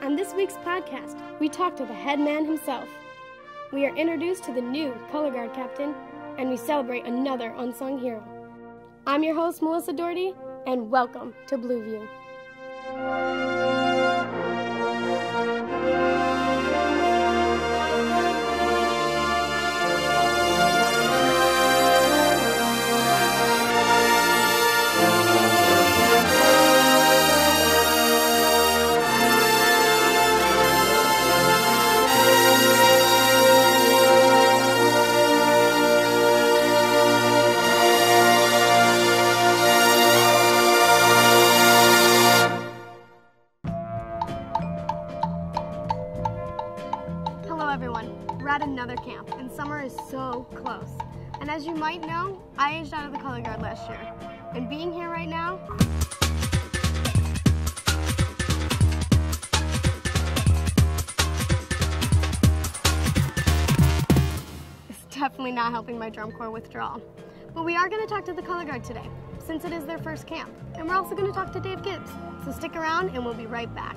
On this week's podcast, we talk to the head man himself. We are introduced to the new color guard captain, and we celebrate another unsung hero. I'm your host, Melissa Doherty, and welcome to BlueView. We're at another camp, and summer is so close. And as you might know, I aged out of the color guard last year. And being here right now, is definitely not helping my drum corps withdrawal. But we are going to talk to the color guard today, since it is their first camp. And we're also going to talk to Dave Gibbs. So stick around and we'll be right back.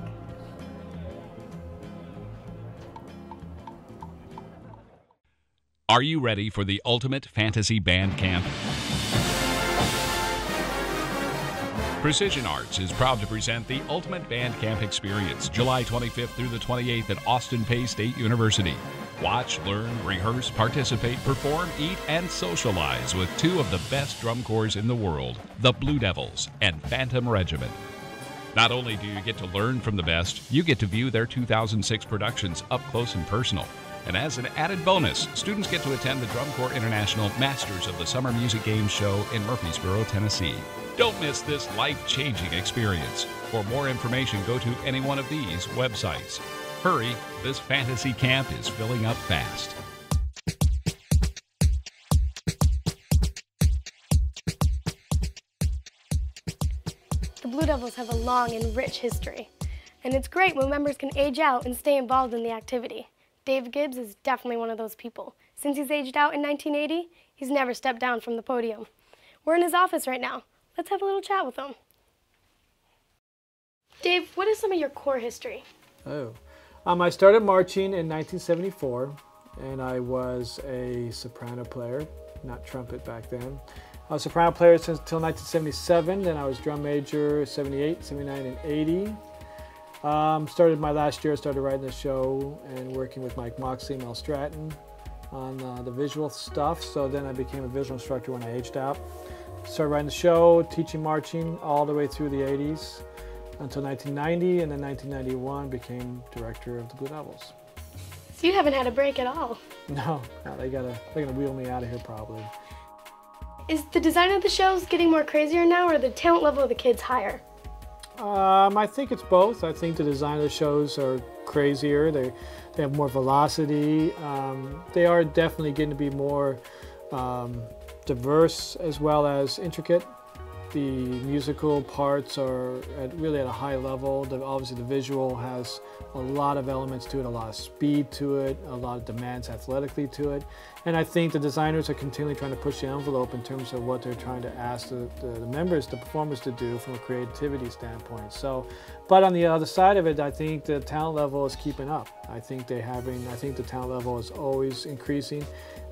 Are you ready for the ultimate fantasy band camp? Precision Arts is proud to present the Ultimate Band Camp Experience, July 25th through the 28th at Austin Peay State University. Watch, learn, rehearse, participate, perform, eat, and socialize with two of the best drum corps in the world, the Blue Devils and Phantom Regiment. Not only do you get to learn from the best, you get to view their 2006 productions up close and personal. And as an added bonus, students get to attend the Drum Corps International Masters of the Summer Music Games show in Murfreesboro, Tennessee. Don't miss this life-changing experience. For more information, go to any one of these websites. Hurry, this fantasy camp is filling up fast. The Blue Devils have a long and rich history, and it's great when members can age out and stay involved in the activity. Dave Gibbs is definitely one of those people. Since he's aged out in 1980, he's never stepped down from the podium. We're in his office right now. Let's have a little chat with him. Dave, what is some of your corps history? I started marching in 1974, and I was a soprano player, not trumpet back then. I was a soprano player until 1977, then I was drum major 78, 79, and 80. Started my last year, started writing the show and working with Mike Moxley and Mel Stratton on the visual stuff. So then I became a visual instructor when I aged out. Started writing the show, teaching marching all the way through the 80s until 1990, and then 1991 became director of the Blue Devils. So you haven't had a break at all. No, they're gonna wheel me out of here probably. Is the design of the shows getting more crazier now, or the talent level of the kids higher? I think it's both. I think the design of the shows are crazier. They have more velocity. They are definitely getting to be more diverse as well as intricate. The musical parts are really at a high level. Obviously the visual has a lot of elements to it, a lot of speed to it, a lot of demands athletically to it. And I think the designers are continually trying to push the envelope in terms of what they're trying to ask the members, the performers to do from a creativity standpoint. So, but on the other side of it, I think the talent level is keeping up. I think the talent level is always increasing.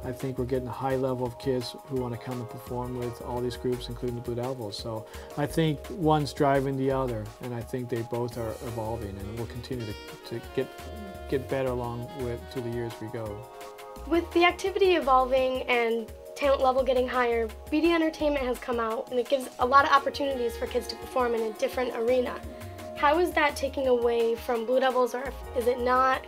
I think we're getting a high level of kids who want to come and perform with all these groups, including the Blue Devils. So I think one's driving the other, and I think they both are evolving, and we'll continue to get better along through the years we go. With the activity evolving and talent level getting higher, BD Entertainment has come out, and it gives a lot of opportunities for kids to perform in a different arena. How is that taking away from Blue Devils, or is it not?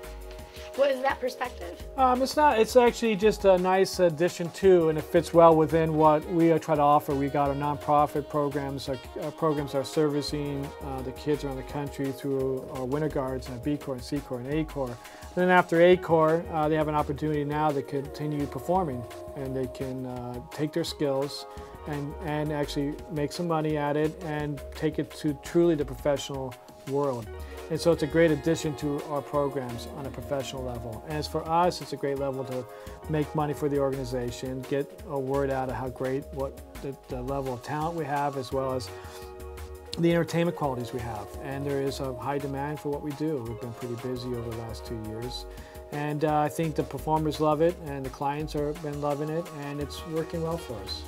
What is that perspective? It's not. It's actually just a nice addition to, and it fits well within what we try to offer. We got our nonprofit programs. Our programs are servicing the kids around the country through our Winter Guards, and B Corps, and C Corps, and A Corps. And then after A Corps, they have an opportunity now to continue performing, and they can take their skills and actually make some money at it and take it to truly the professional world. And so it's a great addition to our programs on a professional level. And as for us, it's a great level to make money for the organization, get a word out of how great, the level of talent we have, as well as the entertainment qualities we have. And there is a high demand for what we do. We've been pretty busy over the last 2 years. And I think the performers love it, and the clients have been loving it, and it's working well for us.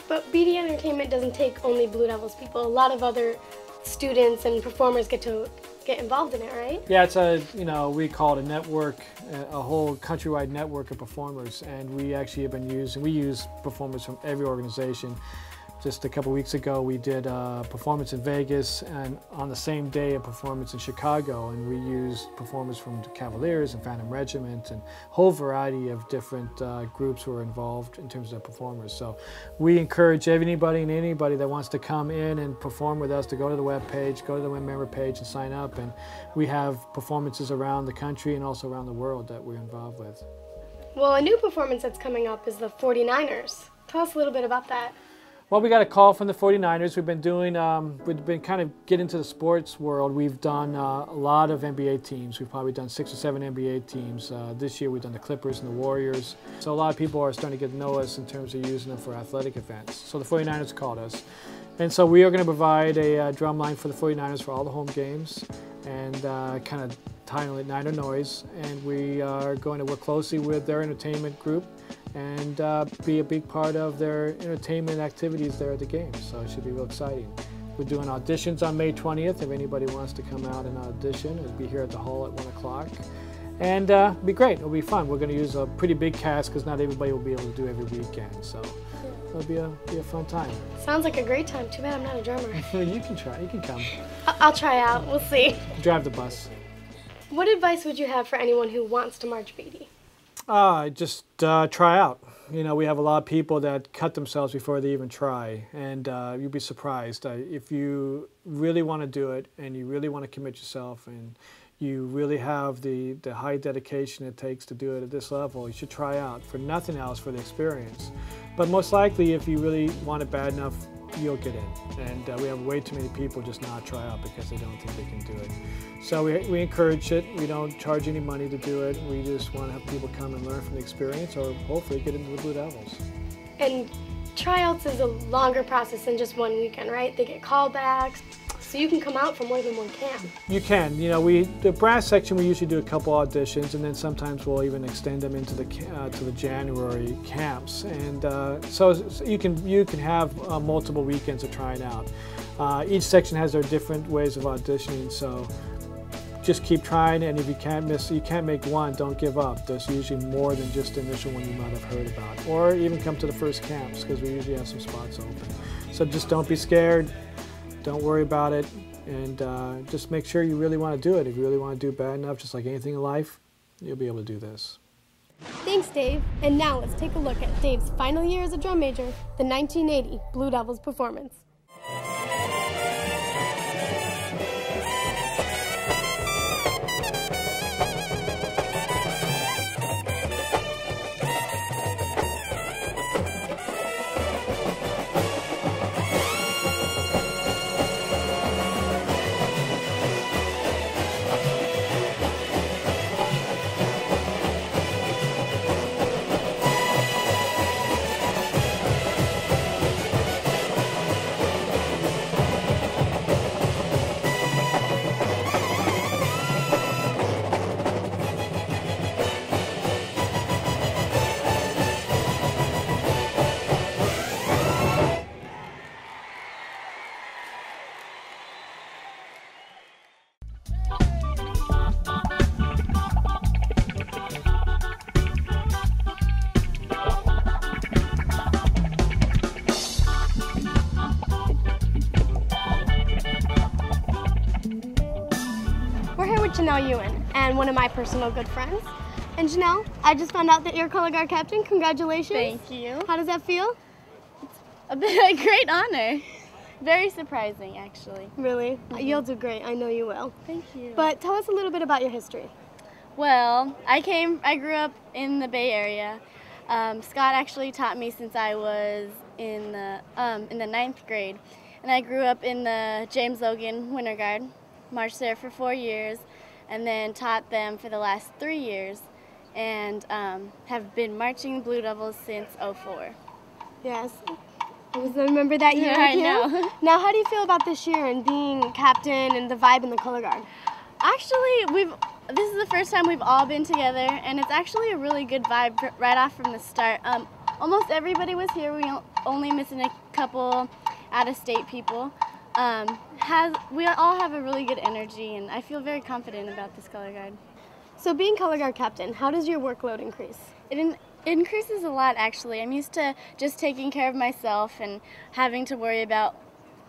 But BD Entertainment doesn't take only Blue Devils people. A lot of other students and performers get involved in it, right? Yeah, it's a, we call it a network, a whole countrywide network of performers, and we actually have been we use performers from every organization. Just a couple weeks ago, we did a performance in Vegas, and on the same day, a performance in Chicago, and we used performers from the Cavaliers and Phantom Regiment and a whole variety of different groups who are involved in terms of performers. So we encourage anybody and anybody that wants to come in and perform with us to go to the web page, go to the member page and sign up, and we have performances around the country and also around the world that we're involved with. Well, a new performance that's coming up is the 49ers. Tell us a little bit about that. Well, we got a call from the 49ers. We've been doing, we've been kind of getting into the sports world. We've done a lot of NBA teams. We've probably done 6 or 7 NBA teams. This year we've done the Clippers and the Warriors. So a lot of people are starting to get to know us in terms of using them for athletic events. So the 49ers called us. And so we are going to provide a drum line for the 49ers for all the home games and kind of tiny Niner noise. And we are going to work closely with their entertainment group and be a big part of their entertainment activities there at the games. So it should be real exciting. We're doing auditions on May 20th. If anybody wants to come out and audition, it'll be here at the hall at 1 o'clock. And it'll be great. It'll be fun. We're going to use a pretty big cast because not everybody will be able to do every weekend. So it'll be a fun time. Sounds like a great time. Too bad I'm not a drummer. You can try. You can come. I'll try out. We'll see. Drive the bus. What advice would you have for anyone who wants to march BD? Just try out. We have a lot of people that cut themselves before they even try, and you'd be surprised. If you really want to do it and you really want to commit yourself and you really have the high dedication it takes to do it at this level, you should try out, for nothing else, for the experience. But most likely, if you really want it bad enough, you'll get in. And we have way too many people just not try out because they don't think they can do it. So we encourage it. We don't charge any money to do it. We just want to have people come and learn from the experience or hopefully get into the Blue Devils. And tryouts is a longer process than just one weekend, right? They get callbacks, so you can come out for more than one camp. You can. The brass section, we usually do a couple auditions, and then sometimes we'll even extend them into the to the January camps. And so you can have multiple weekends of trying out. Each section has their different ways of auditioning, so just keep trying, and if you can't make one, don't give up. There's usually more than just the initial one you might have heard about. Or even come to the first camps, because we usually have some spots open. So just don't be scared, don't worry about it, and just make sure you really want to do it. If you really want to do it bad enough, just like anything in life, you'll be able to do this. Thanks, Dave. And now let's take a look at Dave's final year as a drum major, the 1980 Blue Devils performance. Janelle Ewan, and one of my personal good friends. And Janelle, I just found out that you're color guard captain. Congratulations. Thank you. How does that feel? It's a great honor. Very surprising, actually. Really? You'll do great. I know you will. Thank you. But tell us a little bit about your history. Well, I grew up in the Bay Area. Scott actually taught me since I was in the 9th grade. And I grew up in the James Logan Winter Guard, marched there for 4 years, and then taught them for the last 3 years, and have been marching Blue Devils since '04. Yes. Remember that year? Yeah, I know. Now, how do you feel about this year and being captain and the vibe in the color guard? Actually, this is the first time we've all been together, and it's actually a really good vibe right off from the start. Almost everybody was here. We only missing a couple out-of-state people. We all have a really good energy, and I feel very confident about this color guard. So being color guard captain, how does your workload increase? It increases a lot, actually. I'm used to just taking care of myself and having to worry about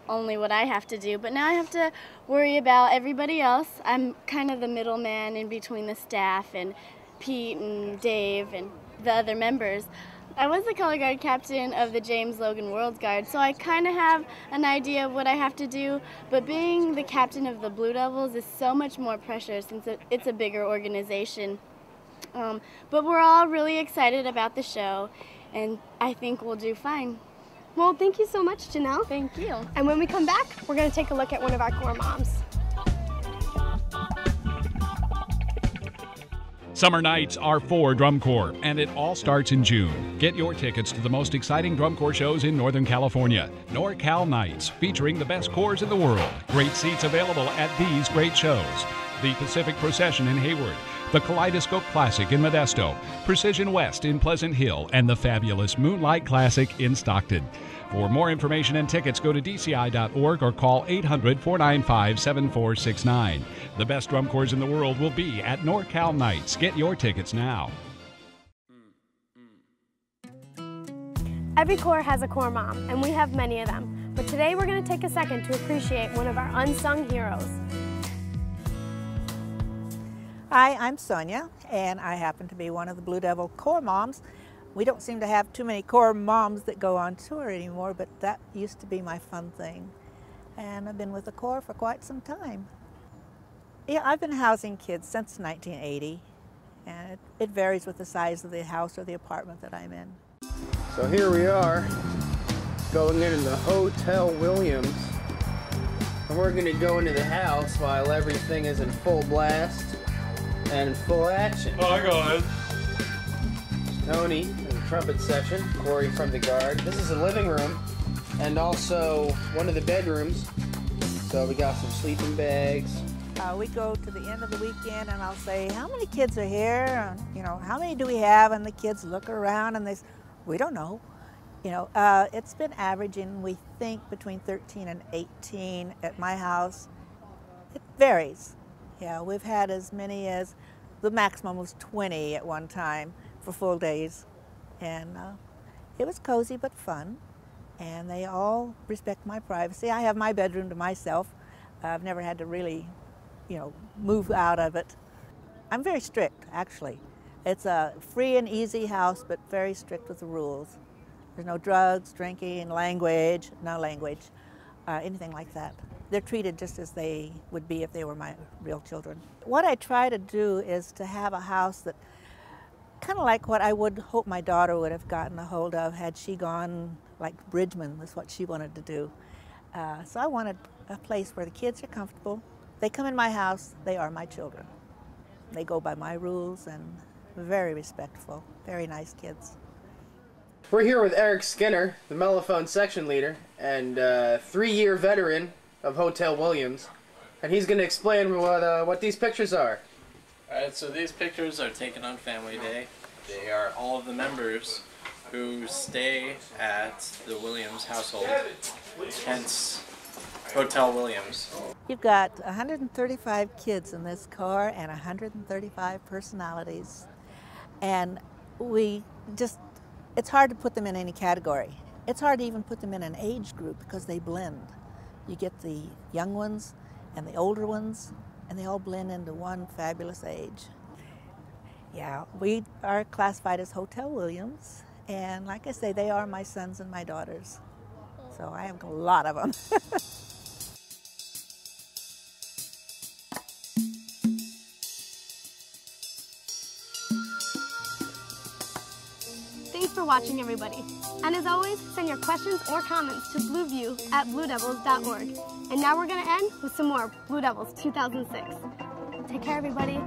only what I have to do, but now I have to worry about everybody else. I'm kind of the middleman in between the staff and Pete and Dave and the other members. I was the color guard captain of the James Logan World Guard, so I kind of have an idea of what I have to do, but being the captain of the Blue Devils is so much more pressure since it's a bigger organization. But we're all really excited about the show, and I think we'll do fine. Well, thank you so much, Janelle. Thank you. And when we come back, we're going to take a look at one of our core moms. Summer nights are for Drum Corps, and it all starts in June. Get your tickets to the most exciting Drum Corps shows in Northern California. NorCal Nights, featuring the best corps in the world. Great seats available at these great shows. The Pacific Procession in Hayward, the Kaleidoscope Classic in Modesto, Precision West in Pleasant Hill, and the fabulous Moonlight Classic in Stockton. For more information and tickets, go to dci.org or call 800-495-7469. The best drum corps in the world will be at NorCal Nights. Get your tickets now. Every corps has a corps mom, and we have many of them. But today we're going to take a second to appreciate one of our unsung heroes. Hi, I'm Sonia, and I happen to be one of the Blue Devil Corps moms. We don't seem to have too many Corps moms that go on tour anymore, but that used to be my fun thing. And I've been with the Corps for quite some time. Yeah, I've been housing kids since 1980, and it varies with the size of the house or the apartment that I'm in. So here we are, going into the Hotel Williams. And we're going to go into the house while everything is in full blast and in full action. Hi guys. Tony in the trumpet section, Corey from the guard. This is the living room and also one of the bedrooms. So we got some sleeping bags. We go to the end of the weekend and I'll say, how many kids are here? You know, how many do we have? And the kids look around and they say, we don't know. You know, it's been averaging, we think, between 13 and 18 at my house. It varies. Yeah, we've had as many as, the maximum was 20 at one time for full days. And it was cozy but fun. And they all respect my privacy. I have my bedroom to myself. I've never had to really, you know, move out of it. I'm very strict, actually. It's a free and easy house, but very strict with the rules. There's no drugs, drinking, language, no language, anything like that. They're treated just as they would be if they were my real children. What I try to do is to have a house that, kind of like what I would hope my daughter would have gotten a hold of had she gone like Bridgman, was what she wanted to do. So I wanted a place where the kids are comfortable. They come in my house, they are my children. They go by my rules and very respectful, very nice kids. We're here with Eric Skinner, the mellophone section leader and 3-year veteran of Hotel Williams, and he's going to explain what these pictures are. Alright, so these pictures are taken on Family Day. They are all of the members who stay at the Williams household, hence Hotel Williams. You've got 135 kids in this car and 135 personalities. And it's hard to put them in any category. It's hard to even put them in an age group because they blend. You get the young ones and the older ones, and they all blend into one fabulous age. Yeah, we are classified as Hotel Williams, and like I say, they are my sons and my daughters. So I have a lot of them. Thanks for watching, everybody. And as always, send your questions or comments to BlueView@bluedevils.org. And now we're going to end with some more Blue Devils 2006. Take care, everybody.